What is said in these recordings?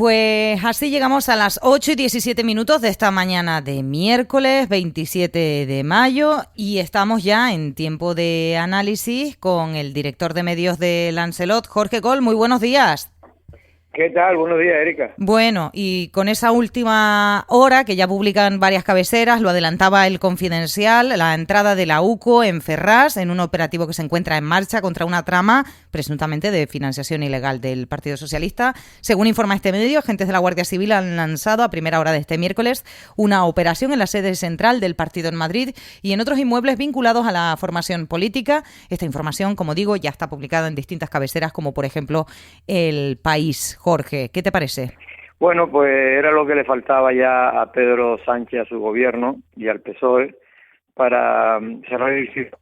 Pues así llegamos a las 8:17 de esta mañana de miércoles 27 de mayo y estamos ya en tiempo de análisis con el director de medios de Lancelot, Jorge Coll. Muy buenos días. ¿Qué tal? Buenos días, Erika. Bueno, y con esa última hora que ya publican varias cabeceras, lo adelantaba El Confidencial, la entrada de la UCO en Ferraz en un operativo que se encuentra en marcha contra una trama presuntamente de financiación ilegal del Partido Socialista. Según informa este medio, agentes de la Guardia Civil han lanzado a primera hora de este miércoles una operación en la sede central del partido en Madrid y en otros inmuebles vinculados a la formación política. Esta información, como digo, ya está publicada en distintas cabeceras, como por ejemplo El País. Jorge, ¿qué te parece? Bueno, pues era lo que le faltaba ya a Pedro Sánchez, a su gobierno y al PSOE para cerrar el ciclo,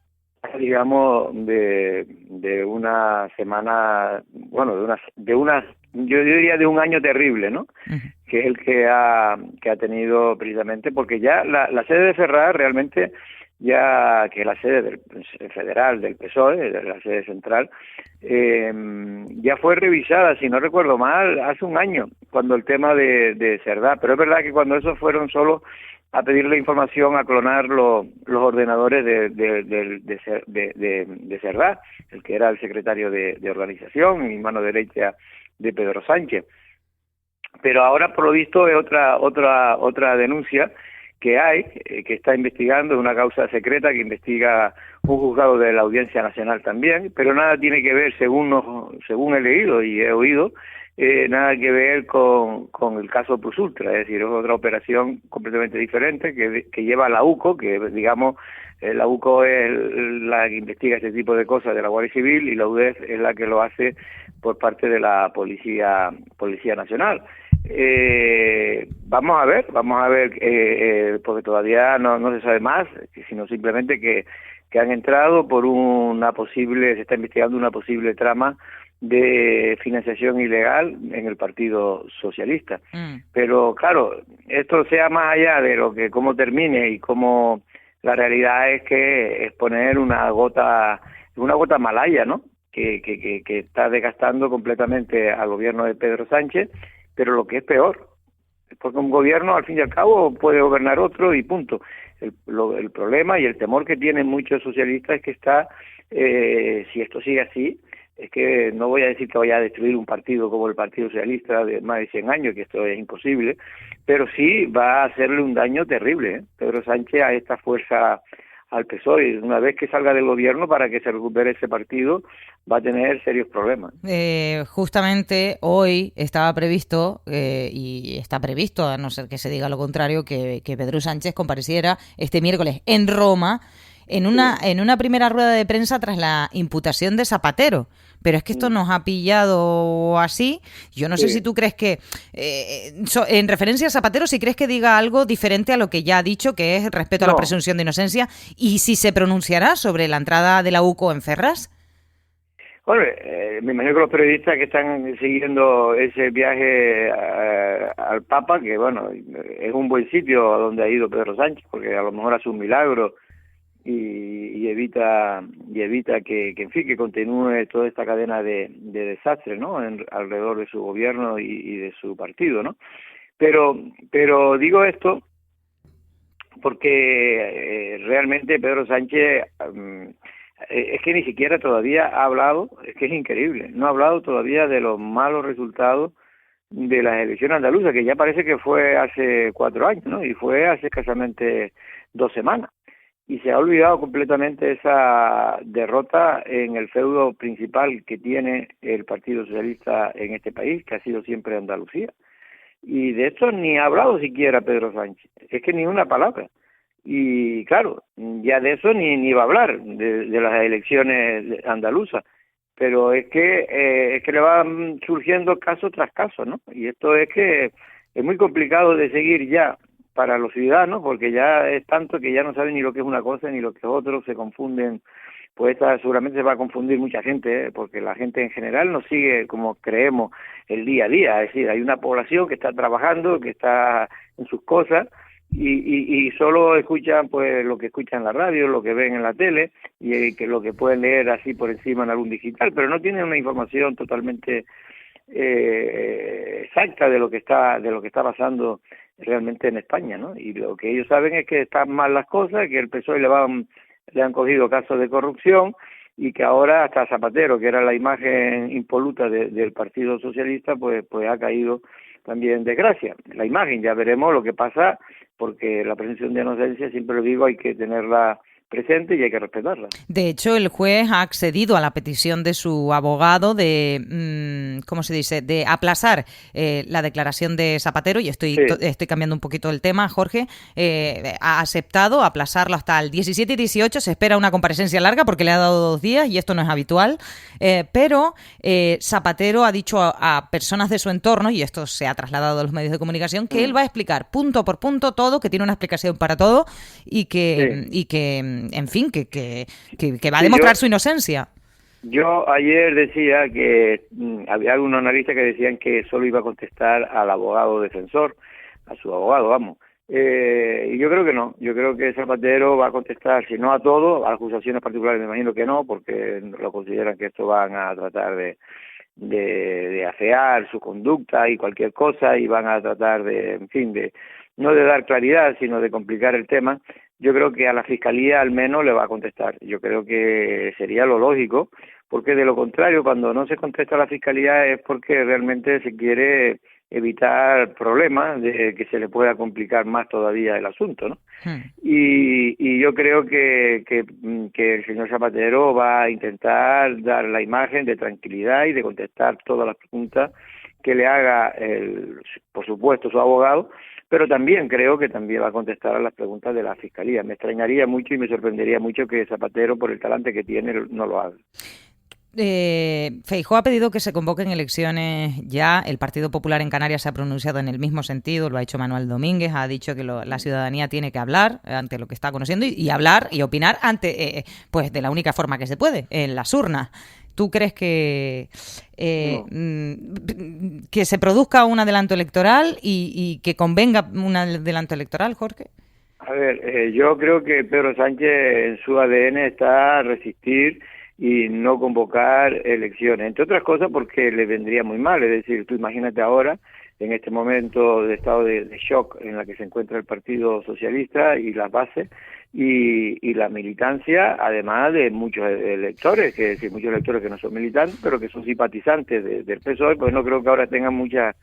digamos, de una semana, bueno, yo diría de un año terrible, ¿no? Uh-huh. Que es el que ha tenido precisamente, porque ya la sede de Ferraz realmente, ya que la sede del federal del PSOE, de la sede central, ya fue revisada, si no recuerdo mal, hace un año, cuando el tema de Cerdá, pero es verdad que cuando esos fueron solo a pedirle información, a clonar los ordenadores de Cerdá, el que era el secretario de organización y mano derecha de Pedro Sánchez. Pero ahora, por lo visto, es otra denuncia que hay, que está investigando, una causa secreta que investiga un juzgado de la Audiencia Nacional también, pero nada tiene que ver, según he leído y he oído, nada que ver con el caso Plus Ultra, es decir, es otra operación completamente diferente que lleva a la UCO, que digamos, la UCO es la que investiga este tipo de cosas de la Guardia Civil y la UDEF es la que lo hace por parte de la Policía Nacional. Vamos a ver, porque todavía no se sabe más, sino simplemente que han entrado por se está investigando una posible trama de financiación ilegal en el Partido Socialista. Pero claro, esto sea más allá de lo que cómo termine y cómo la realidad es que es poner una gota malaya, ¿no? Que está desgastando completamente al gobierno de Pedro Sánchez, pero lo que es peor, porque un gobierno al fin y al cabo puede gobernar otro y punto. El problema y el temor que tienen muchos socialistas es que si esto sigue así, es que no voy a decir que vaya a destruir un partido como el Partido Socialista de más de 100 años, que esto es imposible, pero sí va a hacerle un daño terrible, Pedro Sánchez, a esta fuerza al PSOE. Una vez que salga del gobierno, para que se recupere ese partido, va a tener serios problemas. Justamente hoy estaba previsto, y está previsto, a no ser que se diga lo contrario, que Pedro Sánchez compareciera este miércoles en Roma en una primera rueda de prensa tras la imputación de Zapatero. Pero es que esto nos ha pillado así. Yo no sé si tú crees que, en referencia a Zapatero, si crees que diga algo diferente a lo que ya ha dicho, que es respeto a la presunción de inocencia, y si se pronunciará sobre la entrada de la UCO en Ferraz. Bueno, me imagino que los periodistas que están siguiendo ese viaje al Papa, que bueno, es un buen sitio a donde ha ido Pedro Sánchez, porque a lo mejor hace un milagro y evita que en fin, que continúe toda esta cadena de desastres, ¿no? Alrededor de su gobierno y de su partido, ¿no? Pero digo esto porque realmente Pedro Sánchez es que ni siquiera todavía ha hablado, es que es increíble, no ha hablado todavía de los malos resultados de las elecciones andaluzas, que ya parece que fue hace 4 años, ¿no? Y fue hace escasamente 2 semanas. Y se ha olvidado completamente esa derrota en el feudo principal que tiene el Partido Socialista en este país, que ha sido siempre Andalucía. Y de esto ni ha hablado siquiera Pedro Sánchez, es que ni una palabra. Y claro, ya de eso ni va a hablar, de las elecciones andaluzas. Pero es que le van surgiendo caso tras caso, ¿no? Y esto es que es muy complicado de seguir ya para los ciudadanos, porque ya es tanto que ya no saben ni lo que es una cosa ni lo que es otro, se confunden. Pues esta seguramente se va a confundir mucha gente, porque la gente en general no sigue como creemos el día a día, es decir, hay una población que está trabajando, que está en sus cosas, y solo escuchan pues lo que escuchan en la radio, lo que ven en la tele, y que lo que pueden leer así por encima en algún digital, pero no tienen una información totalmente exacta de lo que está pasando realmente en España, ¿no? Y lo que ellos saben es que están mal las cosas, que el PSOE le han cogido casos de corrupción y que ahora hasta Zapatero, que era la imagen impoluta del Partido Socialista, pues ha caído también en desgracia. La imagen, ya veremos lo que pasa, porque la presunción de inocencia, siempre lo digo, hay que tenerla presente y hay que respetarla. De hecho, el juez ha accedido a la petición de su abogado de, ¿cómo se dice?, de aplazar la declaración de Zapatero, y estoy cambiando un poquito el tema, Jorge, ha aceptado aplazarlo hasta el 17 y 18, se espera una comparecencia larga porque le ha dado 2 días y esto no es habitual, pero Zapatero ha dicho a personas de su entorno, y esto se ha trasladado a los medios de comunicación, que él va a explicar punto por punto todo, que tiene una explicación para todo y que en fin, que va a demostrar su inocencia. Yo ayer decía que había algunos analistas que decían que solo iba a contestar al abogado defensor, a su abogado, vamos. Y yo creo que no, yo creo que Zapatero va a contestar, si no a todo, a acusaciones particulares me imagino que no, porque lo consideran que esto van a tratar de afear su conducta y cualquier cosa, y van a tratar de, en fin, no de dar claridad, sino de complicar el tema. Yo creo que a la Fiscalía al menos le va a contestar. Yo creo que sería lo lógico, porque de lo contrario, cuando no se contesta a la Fiscalía es porque realmente se quiere evitar problemas de que se le pueda complicar más todavía el asunto, ¿no? Y yo creo que el señor Zapatero va a intentar dar la imagen de tranquilidad y de contestar todas las preguntas que le haga, por supuesto, su abogado, pero también creo que también va a contestar a las preguntas de la Fiscalía. Me extrañaría mucho y me sorprendería mucho que Zapatero, por el talante que tiene, no lo haga. Feijóo ha pedido que se convoquen elecciones ya. El Partido Popular en Canarias se ha pronunciado en el mismo sentido, lo ha hecho Manuel Domínguez, ha dicho que la ciudadanía tiene que hablar ante lo que está conociendo y hablar y opinar ante pues de la única forma que se puede, en las urnas. ¿Tú crees que que se produzca un adelanto electoral y que convenga un adelanto electoral, Jorge? A ver, yo creo que Pedro Sánchez en su ADN está a resistir y no convocar elecciones, entre otras cosas porque le vendría muy mal. Es decir, tú imagínate ahora, en este momento de estado de shock en la que se encuentra el Partido Socialista y las bases y la militancia, además de muchos electores, que es decir, muchos electores que no son militantes, pero que son simpatizantes del PSOE, pues no creo que ahora tengan muchas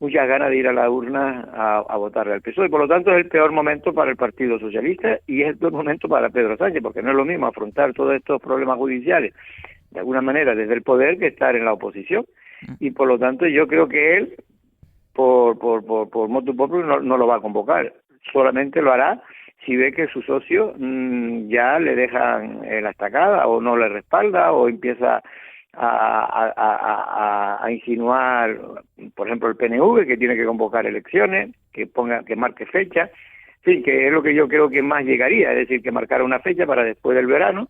ganas de ir a la urna a votarle al PSOE. Por lo tanto, es el peor momento para el Partido Socialista y es el peor momento para Pedro Sánchez, porque no es lo mismo afrontar todos estos problemas judiciales de alguna manera desde el poder que estar en la oposición. Y por lo tanto, yo creo que él, por motu propio, no lo va a convocar. Solamente lo hará si ve que su socio ya le dejan la estacada o no le respalda o empieza a insinuar, por ejemplo, el PNV, que tiene que convocar elecciones, que marque fecha, sí, que es lo que yo creo que más llegaría, es decir, que marcara una fecha para después del verano,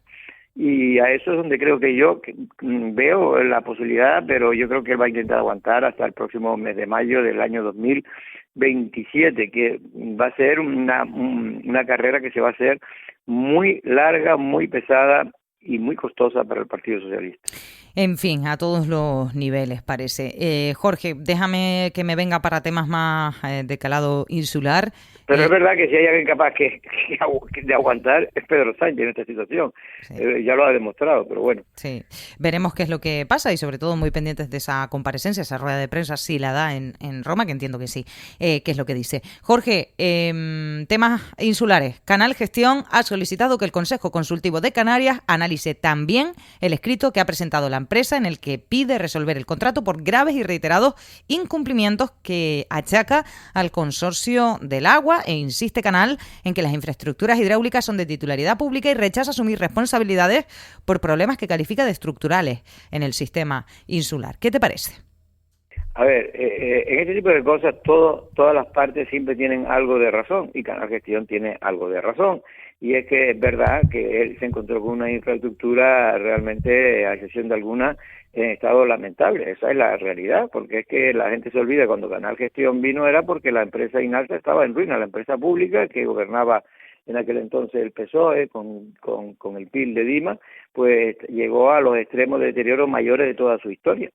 y a eso es donde creo que yo veo la posibilidad, pero yo creo que él va a intentar aguantar hasta el próximo mes de mayo del año 2027, que va a ser una carrera que se va a hacer muy larga, muy pesada y muy costosa para el Partido Socialista. En fin, a todos los niveles parece. Jorge, déjame que me venga para temas más de calado insular. Pero es verdad que si hay alguien capaz de aguantar es Pedro Sánchez en esta situación. Sí. Ya lo ha demostrado, pero bueno. Sí, veremos qué es lo que pasa y sobre todo muy pendientes de esa comparecencia, esa rueda de prensa, si la da en Roma, que entiendo que sí. ¿Qué es lo que dice? Jorge, temas insulares. Canal Gestión ha solicitado que el Consejo Consultivo de Canarias analice también el escrito que ha presentado la empresa en el que pide resolver el contrato por graves y reiterados incumplimientos que achaca al Consorcio del Agua e insiste Canal en que las infraestructuras hidráulicas son de titularidad pública y rechaza asumir responsabilidades por problemas que califica de estructurales en el sistema insular. ¿Qué te parece? A ver, en este tipo de cosas todas las partes siempre tienen algo de razón y Canal Gestión tiene algo de razón. Y es que es verdad que él se encontró con una infraestructura realmente, a excepción de alguna, en estado lamentable. Esa es la realidad, porque es que la gente se olvida cuando Canal Gestión vino era porque la empresa Inalsa estaba en ruina, la empresa pública que gobernaba en aquel entonces el PSOE con el PIL de Dima, pues llegó a los extremos de deterioro mayores de toda su historia.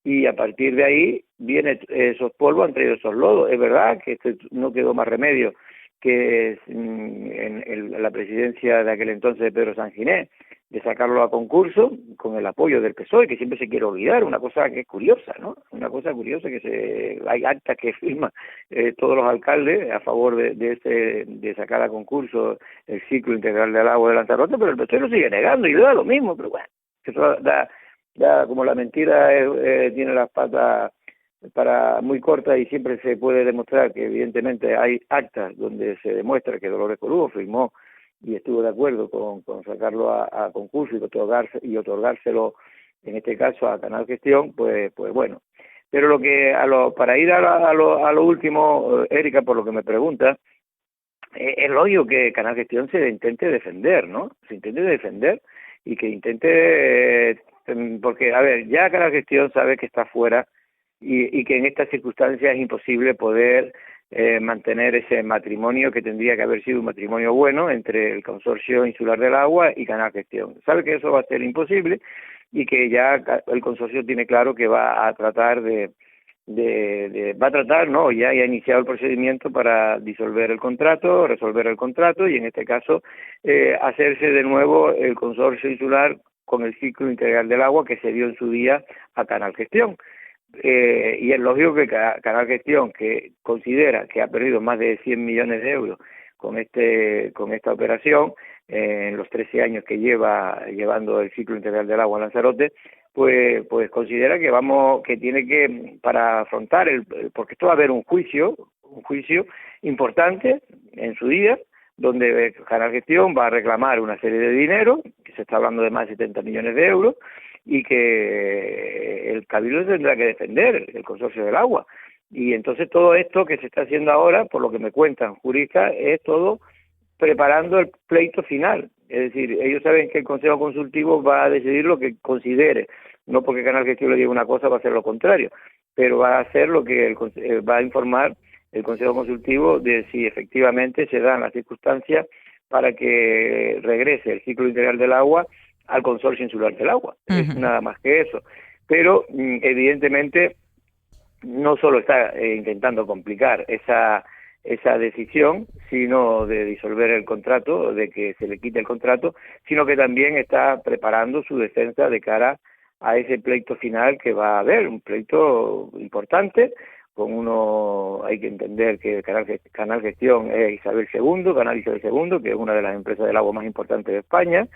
y a partir de ahí viene esos polvos, han traído esos lodos. Es verdad que no quedó más remedio que en la presidencia de aquel entonces de Pedro Sanginés, de sacarlo a concurso con el apoyo del PSOE, que siempre se quiere olvidar, una cosa que es curiosa, ¿no? Una cosa curiosa que hay actas que firman todos los alcaldes a favor de sacar a concurso el ciclo integral del agua de Lanzarote, pero el PSOE lo sigue negando y le da lo mismo, pero bueno, eso da como la mentira tiene las patas muy cortas y siempre se puede demostrar que evidentemente hay actas donde se demuestra que Dolores Corujo firmó y estuvo de acuerdo con sacarlo a concurso y otorgárselo en este caso a Canal Gestión, pues bueno. Pero para ir a lo último, Erika, por lo que me pregunta, es lógico que Canal Gestión se intente defender, ¿no? Se intente defender y que intente, porque a ver, ya Canal Gestión sabe que está fuera y que en estas circunstancias es imposible poder mantener ese matrimonio que tendría que haber sido un matrimonio bueno entre el Consorcio Insular del Agua y Canal Gestión. Sabe que eso va a ser imposible y que ya el consorcio tiene claro que va a tratar ya ha iniciado el procedimiento para disolver el contrato, resolver el contrato y en este caso hacerse de nuevo el Consorcio Insular con el ciclo integral del agua que se dio en su día a Canal Gestión. Y es lógico que Canal Gestión, que considera que ha perdido más de 100 millones de euros con esta operación, en los 13 años que llevando el ciclo integral del agua en Lanzarote, pues considera que tiene que, para afrontar porque esto va a haber un juicio importante en su día, donde Canal Gestión va a reclamar una serie de dinero, que se está hablando de más de 70 millones de euros, y que el Cabildo tendrá que defender, el Consorcio del Agua. Y entonces todo esto que se está haciendo ahora, por lo que me cuentan juristas, es todo preparando el pleito final. Es decir, ellos saben que el Consejo Consultivo va a decidir lo que considere, no porque Canal Gestión le diga una cosa va a hacer lo contrario, pero va a hacer lo que va a informar el Consejo Consultivo de si efectivamente se dan las circunstancias para que regrese el ciclo integral del agua al Consorcio Insular del Agua. Es nada más que eso. Pero evidentemente no solo está intentando complicar esa decisión, sino de disolver el contrato, de que se le quite el contrato, sino que también está preparando su defensa de cara a ese pleito final que va a haber, un pleito importante. Hay que entender que Canal Gestión es Isabel II, Canal Isabel II, que es una de las empresas del agua más importantes de España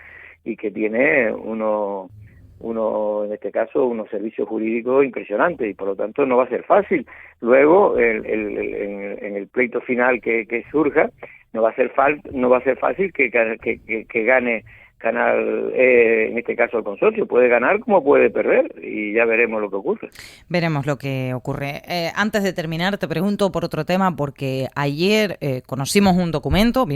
y que tiene en este caso, unos servicios jurídicos impresionantes y por lo tanto no va a ser fácil. Luego, en el pleito final que surja, no va a ser fácil que gane Canal, en este caso el consorcio, puede ganar como puede perder y ya veremos lo que ocurre. Veremos lo que ocurre. Antes de terminar, te pregunto por otro tema, porque ayer vimos un documento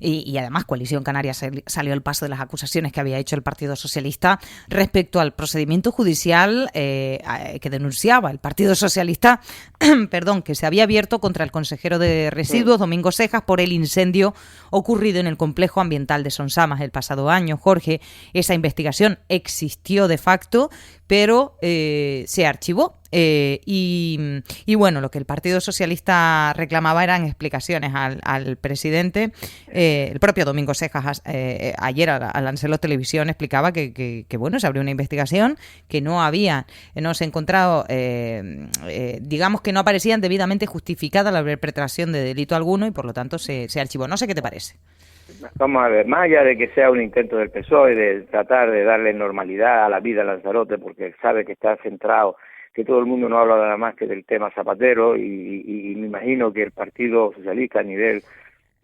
y además Coalición Canaria salió al paso de las acusaciones que había hecho el Partido Socialista respecto al procedimiento judicial que denunciaba el Partido Socialista, que se había abierto contra el consejero de Residuos, Domingo Cejas, por el incendio ocurrido en el complejo ambiental de Sonsamas el pasado año. Jorge, esa investigación existió de facto, pero se archivó. Y bueno, lo que el Partido Socialista reclamaba eran explicaciones al presidente. El propio Domingo Cejas ayer a Lancelot Televisión explicaba que bueno, se abrió una investigación, que no se ha encontrado, digamos que no aparecían debidamente justificada la perpetración de delito alguno y por lo tanto se archivó. No sé qué te parece. Vamos a ver, más allá de que sea un intento del PSOE de tratar de darle normalidad a la vida a Lanzarote, porque sabe que está centrado, que todo el mundo no habla nada más que del tema Zapatero y me imagino que el Partido Socialista a nivel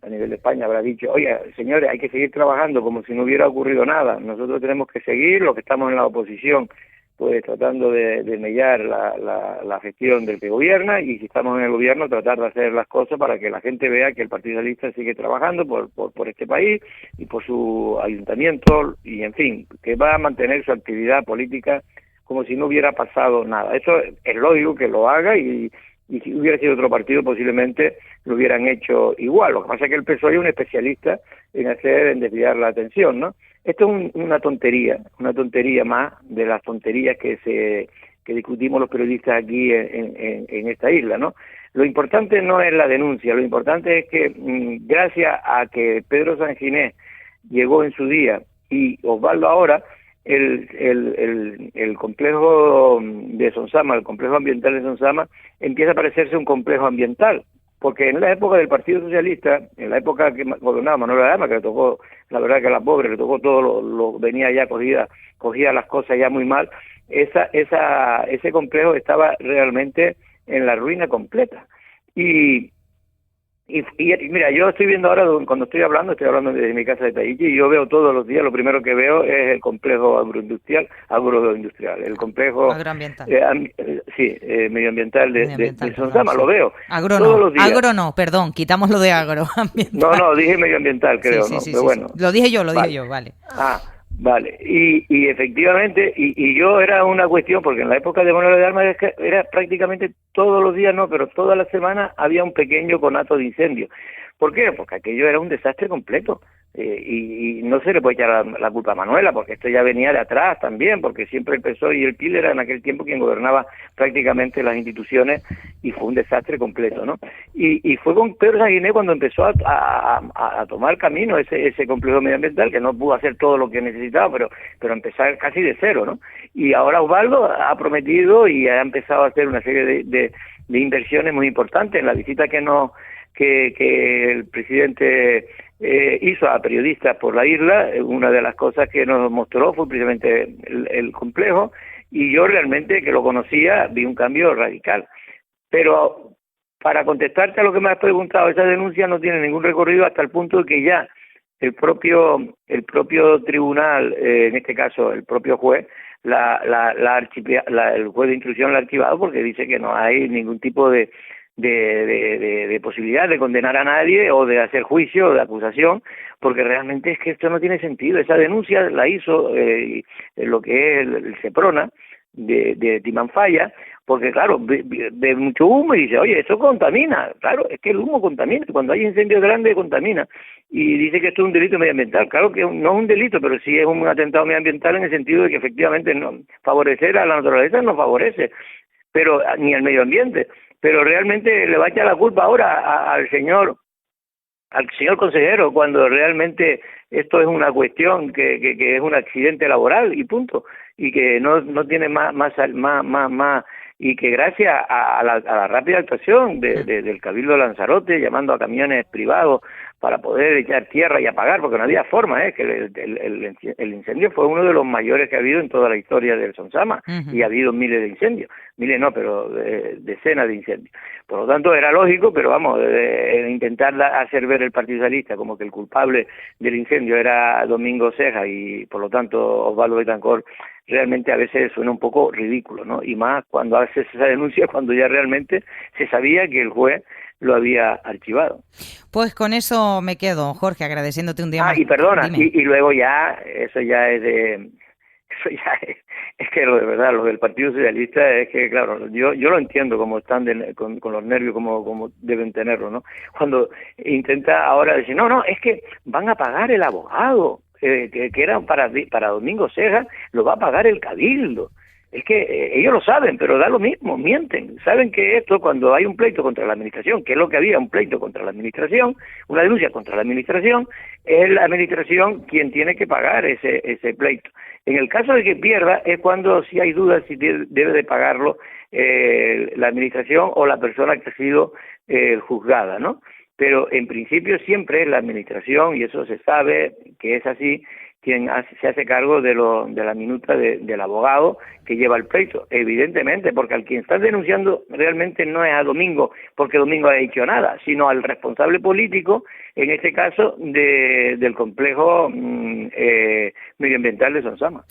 de España habrá dicho, oye, señores, hay que seguir trabajando como si no hubiera ocurrido nada, nosotros tenemos que seguir, los que estamos en la oposición, pues tratando de mellar la gestión del que gobierna y si estamos en el gobierno tratar de hacer las cosas para que la gente vea que el Partido Socialista sigue trabajando por este país y por su ayuntamiento y en fin, que va a mantener su actividad política como si no hubiera pasado nada. Eso es lógico que lo haga y si hubiera sido otro partido posiblemente lo hubieran hecho igual. Lo que pasa es que el PSOE es un especialista en desviar la atención, ¿no? Esto es una tontería más de las tonterías que que discutimos los periodistas aquí en esta isla, ¿no? Lo importante no es la denuncia, lo importante es que gracias a que Pedro Sanginés llegó en su día y Osvaldo ahora, el complejo de Sonsama, el complejo ambiental de Sonsama, empieza a parecerse un complejo ambiental, porque en la época del Partido Socialista, en la época que gobernaba Manuel Ledesma, que le tocó, la verdad que a la pobre le tocó todo, lo venía ya cogía las cosas ya muy mal, ese complejo estaba realmente en la ruina completa. Y mira, yo estoy viendo ahora, cuando estoy hablando desde mi casa de Tayichi, y yo veo todos los días, lo primero que veo es el complejo agroindustrial, el complejo agroambiental. Medioambiental de Sonsama, sí. Lo veo todos los días. Agro no, perdón, quitamos lo de agro. No, dije medioambiental, creo, sí, ¿no? Sí, pero bueno. Lo dije yo, vale. Vale, y efectivamente, y yo era una cuestión, porque en la época de Manuel Ledesma era prácticamente todos los días, no, pero toda la semana había un pequeño conato de incendio. ¿Por qué? Porque aquello era un desastre completo. Y no se le puede echar la culpa a Manuela, porque esto ya venía de atrás también, porque siempre el PSOE y el PIL era en aquel tiempo quien gobernaba prácticamente las instituciones, y fue un desastre completo, ¿no? Y fue con Pedro Sanguiné cuando empezó a tomar camino ese complejo medioambiental, que no pudo hacer todo lo que necesitaba, pero empezar casi de cero, ¿no? Y ahora Osvaldo ha prometido y ha empezado a hacer una serie de inversiones muy importantes. En la visita que el presidente hizo a periodistas por la isla, una de las cosas que nos mostró fue precisamente el complejo, y yo realmente, que lo conocía, vi un cambio radical. Pero para contestarte a lo que me has preguntado, esa denuncia no tiene ningún recorrido hasta el punto de que ya el propio tribunal, en este caso el propio juez, el juez de instrucción la ha archivado, porque dice que no hay ningún tipo de posibilidad de condenar a nadie o de hacer juicio o de acusación, porque realmente es que esto no tiene sentido. Esa denuncia la hizo lo que es el Seprona de Timanfaya, porque claro, ve mucho humo y dice, oye, eso contamina. Claro, es que el humo contamina, cuando hay incendios grandes contamina, y dice que esto es un delito medioambiental. Claro que no es un delito, pero sí es un atentado medioambiental en el sentido de que efectivamente no favorecer a la naturaleza no favorece, pero ni al medio ambiente. Pero realmente le va a echar la culpa ahora al señor consejero, cuando realmente esto es una cuestión que es un accidente laboral y punto, y que no tiene más, y que gracias a la rápida actuación del Cabildo de Lanzarote, llamando a camiones privados para poder echar tierra y apagar, porque no había forma, que el incendio fue uno de los mayores que ha habido en toda la historia del Sonsama, y ha habido miles de incendios, pero decenas de incendios. Por lo tanto, era lógico, pero vamos, intentar hacer ver el Partido Socialista como que el culpable del incendio era Domingo Ceja y, por lo tanto, Osvaldo Betancourt, realmente a veces suena un poco ridículo, ¿no? Y más cuando haces esa denuncia, cuando ya realmente se sabía que el juez lo había archivado. Pues con eso me quedo, Jorge, agradeciéndote un día más. Y perdona, y luego ya, eso ya es que lo de verdad, lo del Partido Socialista es que, claro, yo lo entiendo como están con los nervios como deben tenerlo, ¿no? Cuando intenta ahora decir, no, es que van a pagar el abogado, que era para Domingo Ceja, lo va a pagar el Cabildo. Es que ellos lo saben, pero da lo mismo, mienten. Saben que esto, cuando hay un pleito contra la administración, que es lo que había, un pleito contra la administración, una denuncia contra la administración, es la administración quien tiene que pagar ese pleito. En el caso de que pierda, es cuando sí hay dudas si debe de pagarlo la administración o la persona que ha sido juzgada, ¿no? Pero en principio siempre es la administración, y eso se sabe que es así, quien se hace cargo de la minuta del abogado que lleva el pleito, evidentemente, porque al quien estás denunciando realmente no es a Domingo, porque Domingo ha hecho nada, sino al responsable político, en este caso del complejo medioambiental de Sonsama.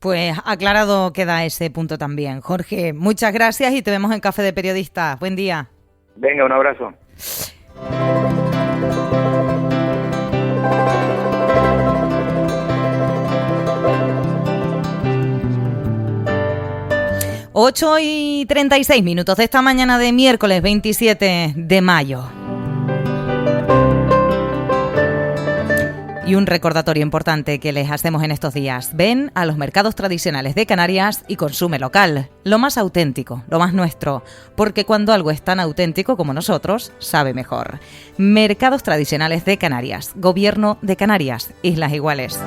Pues aclarado queda ese punto también. Jorge, muchas gracias y te vemos en Café de Periodistas. Buen día. Venga, un abrazo. Ocho y 36 minutos de esta mañana de miércoles 27 de mayo. Y un recordatorio importante que les hacemos en estos días. Ven a los mercados tradicionales de Canarias y consume local. Lo más auténtico, lo más nuestro. Porque cuando algo es tan auténtico como nosotros, sabe mejor. Mercados tradicionales de Canarias. Gobierno de Canarias. Islas Iguales.